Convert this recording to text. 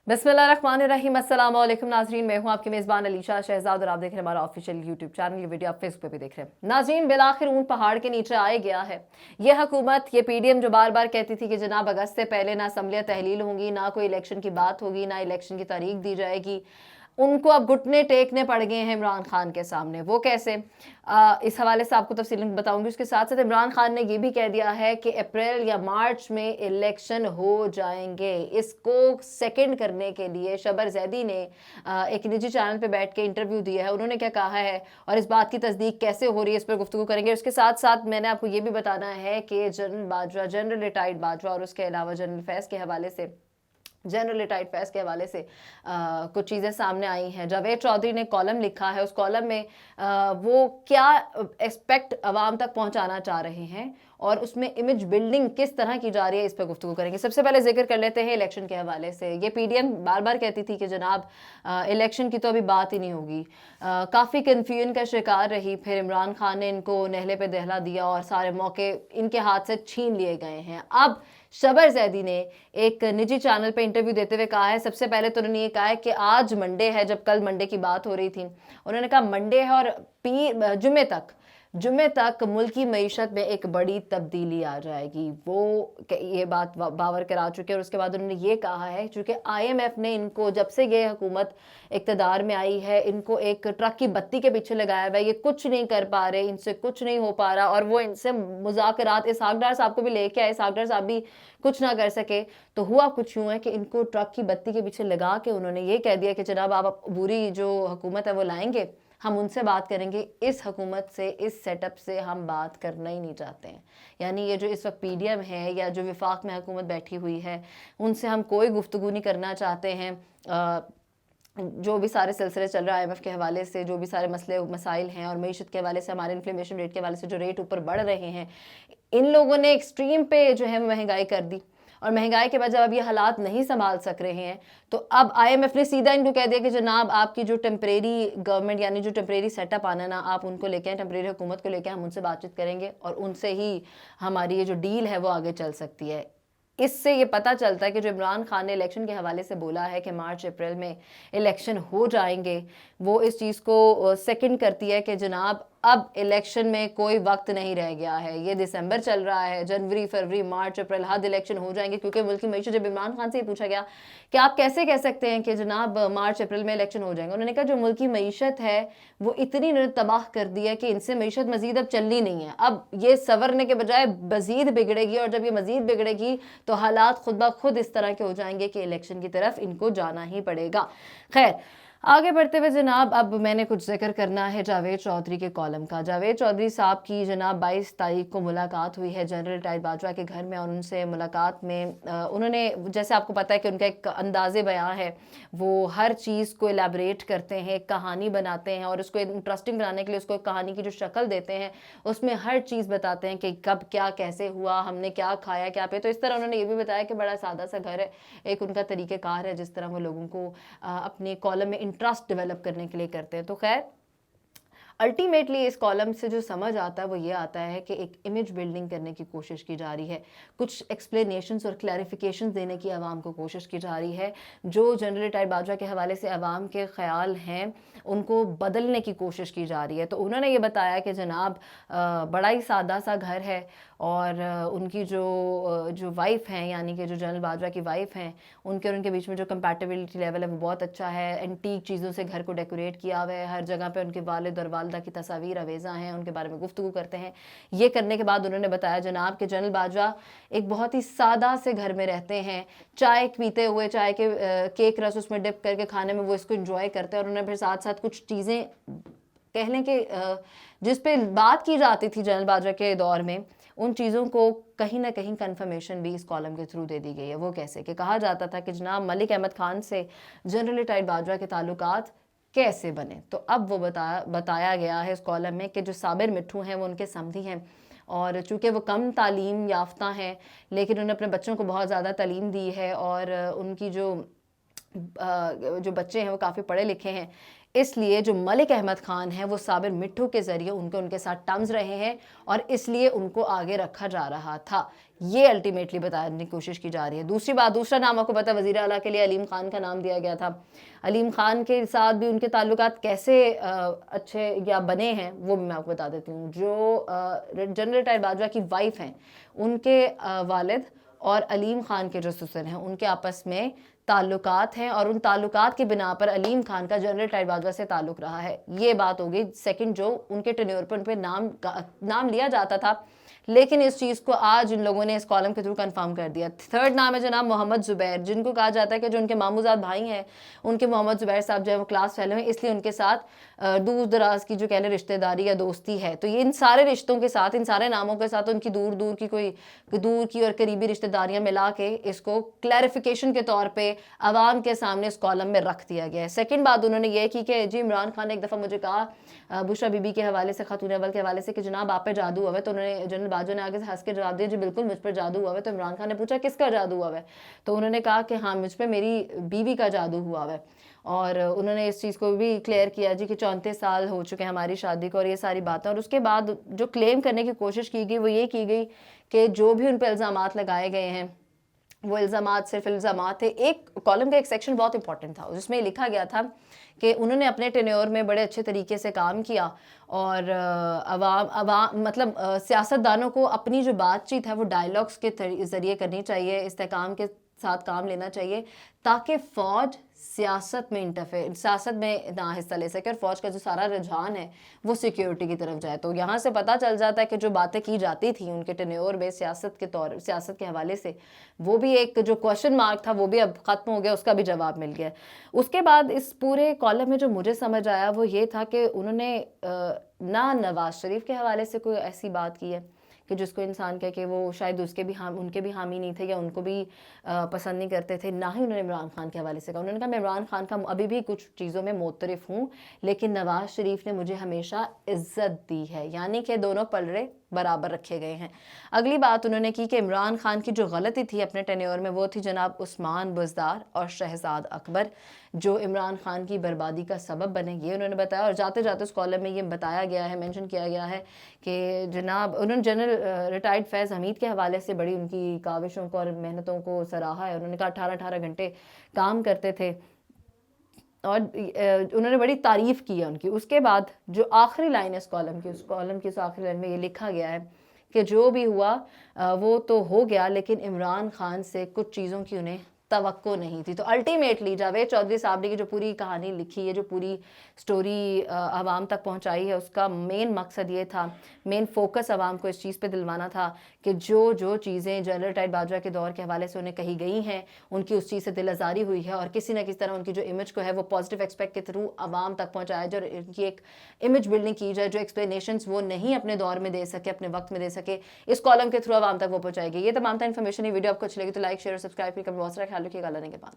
बिस्मिल्लाहिर्रहमानिर्रहीम। अस्सलाम वालेकुम नाजरीन, मैं हूं आपकी मेज़बान अलीशा शहजाद और आप देख रहे हैं हमारा ऑफिशियल यूट्यूब चैनल। ये वीडियो आप फेसबुक पे भी देख रहे हैं। नाजरीन, बिलाखिर ऊंट पहाड़ के नीचे आ गया है। ये हुकूमत, ये पीडीएम जो बार बार कहती थी कि जनाब अगस्त से पहले ना असम्बलियाँ तहलील होंगी, ना कोई इलेक्शन की बात होगी, ना इलेक्शन की तारीख दी जाएगी, उनको अब घुटने टेकने पड़ गए हैं इमरान खान के सामने। वो कैसे, इस हवाले से आपको तफसील बताऊंगी। उसके साथ साथ इमरान खान ने ये भी कह दिया है कि अप्रैल या मार्च में इलेक्शन हो जाएंगे। इसको सेकंड करने के लिए शबर जैदी ने एक निजी चैनल पे बैठ के इंटरव्यू दिया है। उन्होंने क्या कहा है और इस बात की तस्दीक कैसे हो रही है, इस पर गुफ्तगू करेंगे। उसके साथ साथ मैंने आपको ये भी बताना है कि general Bajwa, general retired Bajwa और उसके अलावा जनरल फैज़ के हवाले से, जनरल रिटायर्ड फैज़ के हवाले से कुछ चीज़ें सामने आई हैं। जावेद चौधरी ने कॉलम लिखा है, उस कॉलम में वो क्या एक्सपेक्ट आवाम तक पहुंचाना चाह रहे हैं और उसमें इमेज बिल्डिंग किस तरह की जा रही है, इस पर गुफ्तगू करेंगे। सबसे पहले जिक्र कर लेते हैं इलेक्शन के हवाले से। ये पीडीएम बार बार कहती थी कि जनाब इलेक्शन की तो अभी बात ही नहीं होगी। काफ़ी कन्फ्यूजन का शिकार रही। फिर इमरान खान ने इनको नहले पे दहला दिया और सारे मौके इनके हाथ से छीन लिए गए हैं। अब शबर जैदी ने एक निजी चैनल पे इंटरव्यू देते हुए कहा है, सबसे पहले तो उन्होंने ये कहा है कि आज मंडे है, जब कल मंडे की बात हो रही थी उन्होंने कहा मंडे है और जुमे तक मुल्क की मईशत में एक बड़ी तब्दीली आ जाएगी। वो ये बात बावर करा चुके हैं। और उसके बाद उन्होंने ये कहा है, चूँकि आईएमएफ ने इनको जब से ये हुकूमत इक़्तिदार में आई है, इनको एक ट्रक की बत्ती के पीछे लगाया हुआ है, ये कुछ नहीं कर पा रहे, इनसे कुछ नहीं हो पा रहा। और वो इनसे मुज़ाकरात, इसहाक डार साहब को भी लेके आए, इसहाक डार साहब भी कुछ ना कर सके। तो हुआ कुछ यूँ है कि इनको ट्रक की बत्ती के पीछे लगा के उन्होंने ये कह दिया कि जनाब आप बुरी जो हुकूमत है वो लाएंगे, हम उनसे बात करेंगे, इस हुकूमत से, इस सेटअप से हम बात करना ही नहीं चाहते हैं। यानी ये जो इस वक्त पीडीएम है या जो विफाक में हुकूमत बैठी हुई है, उनसे हम कोई गुफ्तगू नहीं करना चाहते हैं। जो भी सारे सिलसिले चल रहा है आईएमएफ के हवाले से, जो भी सारे मसले मसाइल हैं और मईशत के हवाले से, हमारे इन्फ्लेमेशन रेट के हवाले से जो रेट ऊपर बढ़ रहे हैं, इन लोगों ने एक्सट्रीम पे जो है महंगाई कर दी। और महंगाई के बाद जब अब ये हालात नहीं संभाल सक रहे हैं तो अब आईएमएफ ने सीधा इनको कह दिया कि जनाब आपकी जो टेम्परेरी गवर्नमेंट यानी जो टेम्परेरी सेटअप आना ना, आप उनको लेके आए, टेम्परेरी हुकूमत को लेके हम उनसे बातचीत करेंगे और उनसे ही हमारी ये जो डील है वो आगे चल सकती है। इससे ये पता चलता है कि जो इमरान खान ने इलेक्शन के हवाले से बोला है कि मार्च अप्रैल में इलेक्शन हो जाएंगे, वो इस चीज़ को सेकंड करती है कि जनाब अब इलेक्शन में कोई वक्त नहीं रह गया है। ये दिसंबर चल रहा है, जनवरी, फरवरी, मार्च, अप्रैल, हद इलेक्शन हो जाएंगे। क्योंकि मुल्क की मईशत, जब इमरान खान से ये पूछा गया कि आप कैसे कह सकते हैं कि जनाब मार्च अप्रैल में इलेक्शन हो जाएंगे, उन्होंने कहा जो मुल्क की मईशत है वो इतनी तबाह कर दी है कि इनसे मईशत मजीद अब चलनी नहीं है। अब ये संवरने के बजाय मजीद बिगड़ेगी और जब ये मजीद बिगड़ेगी तो हालात खुद ब खुद इस तरह के हो जाएंगे कि इलेक्शन की तरफ इनको जाना ही पड़ेगा। खैर, आगे बढ़ते हुए जनाब अब मैंने कुछ जिक्र करना है जावेद चौधरी के कॉलम का। जावेद चौधरी साहब की जनाब 22 तारीख को मुलाकात हुई है जनरल रिटायर्ड बाजवा के घर में और उनसे मुलाकात में उन्होंने, जैसे आपको पता है कि उनका एक अंदाज़े बयां है, वो हर चीज़ को एलैबोरेट करते हैं, एक कहानी बनाते हैं और उसको इंटरेस्टिंग बनाने के लिए उसको एक कहानी की जो शक्ल देते हैं उसमें हर चीज़ बताते हैं कि कब क्या कैसे हुआ, हमने क्या खाया क्या पे। तो इस तरह उन्होंने ये भी बताया कि बड़ा सादा सा घर है, एक उनका तरीक़ेकार है जिस तरह वो लोगों को अपने कॉलम में इंटरेस्ट डेवलप करने के लिए करते हैं। तो खैर, अल्टीमेटली इस कॉलम से जो समझ आता है वो ये आता है कि एक इमेज बिल्डिंग करने की कोशिश की जा रही है, कुछ एक्सप्लेनेशंस और क्लैरिफिकेशंस देने की आवाम को कोशिश की जा रही है। जो जनरल रिटायर्ड बाजवा के हवाले से आवाम के ख्याल हैं उनको बदलने की कोशिश की जा रही है। तो उन्होंने ये बताया कि जनाब बड़ा ही सादा सा घर है और उनकी जो वाइफ हैं, यानी कि जो जनरल बाजवा की वाइफ हैं, उनके और उनके बीच में जो कंपैटिबिलिटी लेवल है वो बहुत अच्छा है। एंटीक चीज़ों से घर को डेकोरेट किया हुआ है, हर जगह पे उनके वालिद और वालदा की तस्वीर अवेज़ा हैं, उनके बारे में गुफ्तगू करते हैं। ये करने के बाद उन्होंने बताया जनाब कि जनरल बाजवा एक बहुत ही सादा से घर में रहते हैं, चाय पीते हुए, चाय के केक रस उसमें डिप करके खाने में वो इसको इंजॉय करते हैं। और उन्होंने फिर साथ साथ कुछ चीज़ें कह लें कि जिस पे बात की जाती थी जनरल बाजवा के दौर में, उन चीज़ों को कहीं ना कहीं कंफर्मेशन भी इस कॉलम के थ्रू दे दी गई है। वो कैसे कि कहा जाता था कि जनाब मलिक अहमद खान से जनरल रिटायर्ड बाजवा के ताल्लुकात कैसे बने। तो अब वो बताया गया है इस कॉलम में कि जो साबिर मिट्ठू हैं वो उनके समधी हैं और चूँकि वो कम तालीम याफ्ता हैं लेकिन उन्होंने अपने बच्चों को बहुत ज़्यादा तालीम दी है और उनकी जो جو بچے ہیں وہ کافی پڑھے لکھے ہیں، اس لیے جو ملک احمد خان ہیں وہ صابر مٹھو کے ذریعے ان کے ساتھ ٹرمز رہے ہیں اور اس لیے ان کو آگے رکھا جا رہا تھا، یہ الٹیمیٹلی بتانے کی کوشش کی جا رہی ہے۔ دوسری بات، دوسرا نام آپ کو پتا وزیر اعلیٰ کے لیے علیم خان کا نام دیا گیا تھا۔ علیم خان کے ساتھ بھی ان کے تعلقات کیسے اچھے یا بنے ہیں وہ بھی میں آپ کو بتا دیتی ہوں۔ جو جنرل ریٹائرڈ باجوہ کی وائف ہیں، ان کے والد اور علیم خان کے جو سسر ہیں ان کے آپس میں تعلقات ہیں، اور ان تعلقات کی بنا پر علیم خان کا جنرل ریٹائرڈ باجوہ سے تعلق رہا ہے۔ یہ بات ہو گئی سیکنڈ، جو ان کے ٹینیور پر ان پہ نام لیا جاتا تھا، لیکن اس چیز کو آج ان لوگوں نے اس کالم کے تھرو کنفرم کر دیا۔ تھرڈ نام ہے جناب محمد زبیر، جن کو کہا جاتا ہے کہ جو ان کے ماموزاد بھائی ہیں، ان کے محمد زبیر صاحب جو ہے وہ کلاس فیلو ہیں، اس لیے ان کے ساتھ دور دراز کی جو کہہ لیں رشتہ داری یا دوستی ہے۔ تو یہ ان سارے رشتوں کے ساتھ، ان سارے ناموں کے ساتھ ان کی دور کی اور قریبی رشتہ داریاں ملا کے اس کو کلیریفیکیشن کے طور پہ عوام کے سامنے اس کالم میں رکھ دیا گیا ہے۔ سیکنڈ بات انہوں نے یہ کی کہ جی عمران خان نے ایک دفعہ مجھے کہا بشرا بی بی کے حوالے سے، خاتون اول کے حوالے سے، کہ جناب آپ پہ جادو ہوا ہے۔ تو انہوں نے جنرل باجوہ نے آگے سے ہنس کے جواب دیا جی بالکل مجھ پر جادو ہوا ہے۔ تو عمران خان نے پوچھا کس کا جادو ہوا ہے؟ تو انہوں نے کہا کہ ہاں مجھ پہ میری بیوی کا جادو ہوا ہے، اور انہوں نے اس چیز کو بھی کلیئر کیا جی کہ 34 سال ہو چکے ہیں ہماری شادی کو، اور یہ ساری باتیں۔ اور اس کے بعد جو کلیم کرنے کی کوشش کی گئی وہ یہ کی گئی کہ جو بھی ان پہ الزامات لگائے گئے ہیں وہ الزامات صرف الزامات تھے۔ ایک کالم کا ایک سیکشن بہت امپورٹنٹ تھا، جس میں لکھا گیا تھا کہ انہوں نے اپنے ٹینیور میں بڑے اچھے طریقے سے کام کیا، اور مطلب سیاستدانوں کو اپنی جو بات چیت ہے وہ ڈائیلاگس کے ذریعے کرنی چاہیے، استحکام کے ساتھ کام لینا چاہیے، تاکہ فوج سیاست میں نہ حصہ لے سکے، اور فوج کا جو سارا رجحان ہے وہ سیکیورٹی کی طرف جائے۔ تو یہاں سے پتہ چل جاتا ہے کہ جو باتیں کی جاتی تھیں ان کے ٹینیور میں سیاست کے حوالے سے، وہ بھی ایک جو کوشچن مارک تھا وہ بھی اب ختم ہو گیا، اس کا بھی جواب مل گیا۔ اس کے بعد اس پورے کالم میں جو مجھے سمجھ آیا وہ یہ تھا کہ انہوں نے نہ نواز شریف کے حوالے سے کوئی ایسی بات کی ہے کہ جس کو انسان کہے کہ وہ شاید ان کے بھی حامی نہیں تھے یا ان کو بھی پسند نہیں کرتے تھے، نہ ہی انہوں نے عمران خان کے حوالے سے کہا۔ انہوں نے کہا میں عمران خان کا ابھی بھی کچھ چیزوں میں معترف ہوں، لیکن نواز شریف نے مجھے ہمیشہ عزت دی ہے، یعنی کہ دونوں پلڑے برابر رکھے گئے ہیں۔ اگلی بات انہوں نے کی کہ عمران خان کی جو غلطی تھی اپنے ٹینیور میں وہ تھی جناب عثمان بزدار اور شہزاد اکبر، جو عمران خان کی بربادی کا سبب بنے، یہ انہوں نے بتایا۔ اور جاتے جاتے اس کالم میں یہ بتایا گیا ہے، مینشن کیا گیا ہے کہ جناب انہوں نے جنرل ریٹائرڈ فیض حمید کے حوالے سے بڑی ان کی کاوشوں کو اور محنتوں کو سراہا ہے۔ انہوں نے کہا 18 گھنٹے کام کرتے تھے، اور انہوں نے بڑی تعریف کی ہے ان کی۔ اس کے بعد جو آخری لائن ہے اس کالم کی اس آخری لائن میں یہ لکھا گیا ہے کہ جو بھی ہوا وہ تو ہو گیا، لیکن عمران خان سے کچھ چیزوں کی انہیں توقع نہیں تھی۔ تو الٹیمیٹلی جاوید چودھری صاحب نے جو پوری کہانی لکھی ہے، جو پوری سٹوری عوام تک پہنچائی ہے، اس کا مین مقصد یہ تھا، مین فوکس عوام کو اس چیز پہ دلوانا تھا کہ جو چیزیں جنرل ریٹائرڈ باجوہ کے دور کے حوالے سے انہیں کہی گئی ہیں ان کی اس چیز سے دل آزاری ہوئی ہے، اور کسی نہ کسی طرح ان کی جو امیج کو ہے وہ پازیٹیو ایکسپیکٹ کے تھرو عوام تک پہنچایا جائے، اور ان کی ایک امیج بلڈنگ کی جائے جو ایکسپلینیشنز وہ نہیں اپنے دور میں دے سکے، اپنے وقت میں دے سکے، اس کالم کے تھرو عوام تک وہ پہنچائے گی۔ یہ تمام انفارمیشن، یہ ویڈیو آپ کو اچھی لگی تو لائک، شیئر اور سبسکرائب کر بہت سارا خیال رکھیے گا۔ اللہ نے کے بعد